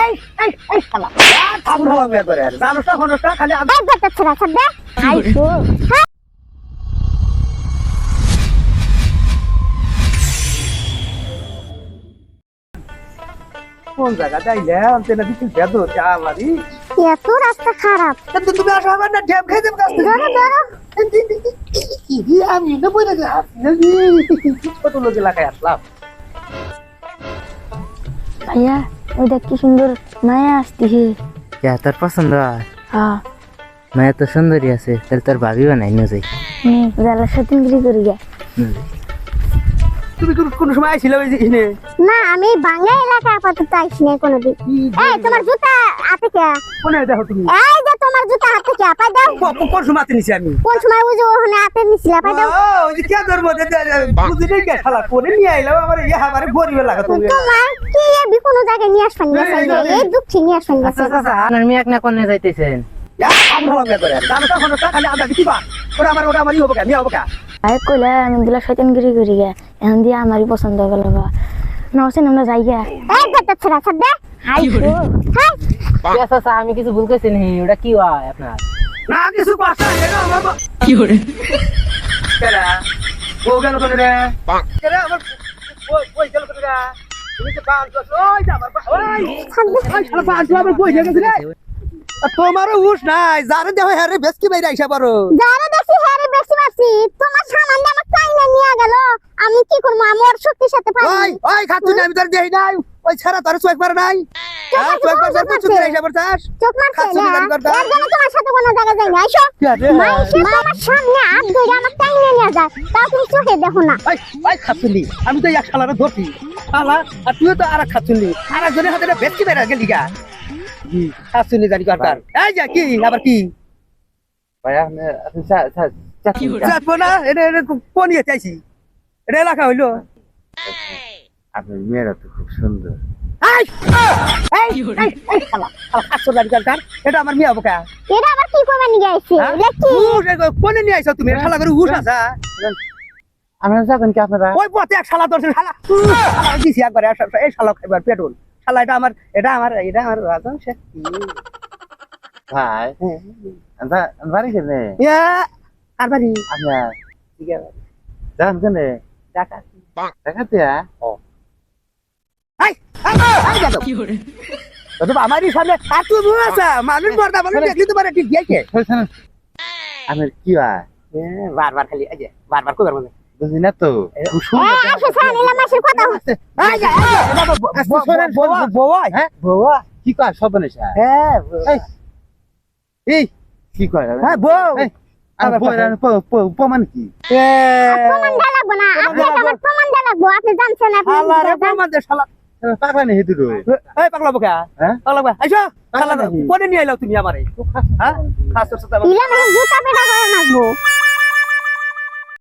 এই এই এই শালা থামুন হওয়া মেয়ে করে জানোস না হনোস না খালি বাদ বাদ ছড়া ছড়া আইসো হ্যাঁ কোন জায়গা যাইলে অন্তরে কিছু বেদো চালারি এত রাস্তা খারাপ তো তুমি আসো আমার না ঢ্যাম খেয়ে দেব কাছে ধরো ধরো কি আমি না বলে কত লোক এলাকায় আসলাম ভাইয়া ওইটা কি সুন্দর মায়া আসতেছে क्या তোর পছন্দ হয় হ্যাঁ মায়া তো সুন্দরী আছে তাহলে তোর ভাবি বানাই নিয়ে যাই জালার সাথে বিক্রি করি গে তুমি কোন সময় আইছিলে ওই এখানে না আমি বাংলা এলাকা আপাতত আইছি না কোনোদিন এই তোমার জুতা হাতে কে কোনে দেখো তুমি এই যে তোমার জুতা হাতে কে পাই দাও কোন সময় হাতে নিছি আমি কোন সময় ওই যে ওখানে হাতে নিছিলা পাই দাও ওই যে কে ধর্ম বুঝি নাই কে শালা কোনে নিয়ে আইলাম আমার ইয়া আমারে গরিবে লাগা তুমি তোমার কি এবি কোনো জায়গায় নিয়ে আসবেন না এই দুঃখী নিয়ে আসবেন না আচ্ছা আচ্ছা আপনার মেয়ে এক না কোনে যাইতেছেন ওটা আমারই হবো আমি হবো কা আরে কইলা আমি দিলা শয়তানগিরি করি গে এখন দিয়ে আমারই পছন্দ হয়ে গেল বা নসেন আমরা যাই গে এই বেটা ছড়া ছড়া আইসো হ্যাঁ আচ্ছা আমি কিছু ভুল করছি নি ওটা কি হয় আপনার না কিছু পাশা কি করে কেরা ও গেল কোনে রে কেরা আমার ওই গেল কোনে রে তুমি তো বান তো ওই যা আমার ওই শালা বান তো আমার কই গেছে রে তোমারও হুশ নাই যারে দেহ হ্যারে বেশকি বাইরে আইসা পারো যারা দেখি হ্যারে বেশি মারছি তোমার সামান দিয়ে আমার কাইনা নিয়ে গেল আমি কি করব আমার শক্তির সাথে ওই পারি ওই খাচ্ছু না আমি তোর দেই নাই ওই ছাড়া তোর চোখ মারে নাই হ্যাঁ চোখ মারে তোর চোখ আইসা পড়তাস চোখ মারছে খাচ্ছু না না জানি করতা এর জন্য তোমার সাথে কোনো জায়গা যাই না আইসো মাইসে আমার সামনে হাত ধরে আমার কাইনা নিয়ে যায় তাও তুমি চোখে দেখো না ওই ওই খাচ্ছুলি আমি তো এক শালারে ধরছি শালা আর তুই তো আরেক খাচ্ছুলি আরেকজনের হাতে বেশকি বাইরে গেলি গা খাচ্ছুলি জানি করতার এই যা কি আবার কি ভাই আপনি যাবো না এটা কোন ইয়ে চাইছি এটা এলাকা হইলো আপনার মেয়েরা তো খুব সুন্দর এটা আমার মেয়ে বোকা এটা আবার কি করবে নিয়ে আইছে এটা কি কোনে নিয়ে আইছো তুমি শালা করে হুশ আছে আপনারা যাবেন কি আপনারা ওই পথে এক শালা ধরছে শালা দিছি একবার এই শালা খাইবার পেট্রোল শালা এটা আমার রাজন শেখ ভাই বাড়ি কেনে আর বাড়ি আপনার ঠিক আছে যান কেনে টাকা দেখাতে আমারই সামনে আর তুই আছে মানুষ মরদা মানুষ দেখলি তোমার ঠিক গিয়েছে আপনার কি হয় বারবার খালি এই যে বারবার কই মানে বুঝি না তো খুব আসো সানিলা মাসির কথা হচ্ছে এই যে বউয়া হ্যাঁ বউয়া কি কয় সব নেশা হ্যাঁ এই কি কয় হ্যাঁ বউ আর প্রমাণ কি প্রমাণ দেওয়া লাগবো না আপনি আমার প্রমাণ দেওয়া লাগবো আপনি জানছেন আপনি শালা রে প্রমাণ দে শালা পাগলা নেই হেতু এই পাগলা বোকা হ্যাঁ পাগলা বোকা আইসো শালা পাগলা নাকি? কোনে নিয়ে আইলাও তুমি আমারে হ্যাঁ খাস তোর সাথে ইলা মানে জুতা পেটা করে নাচবো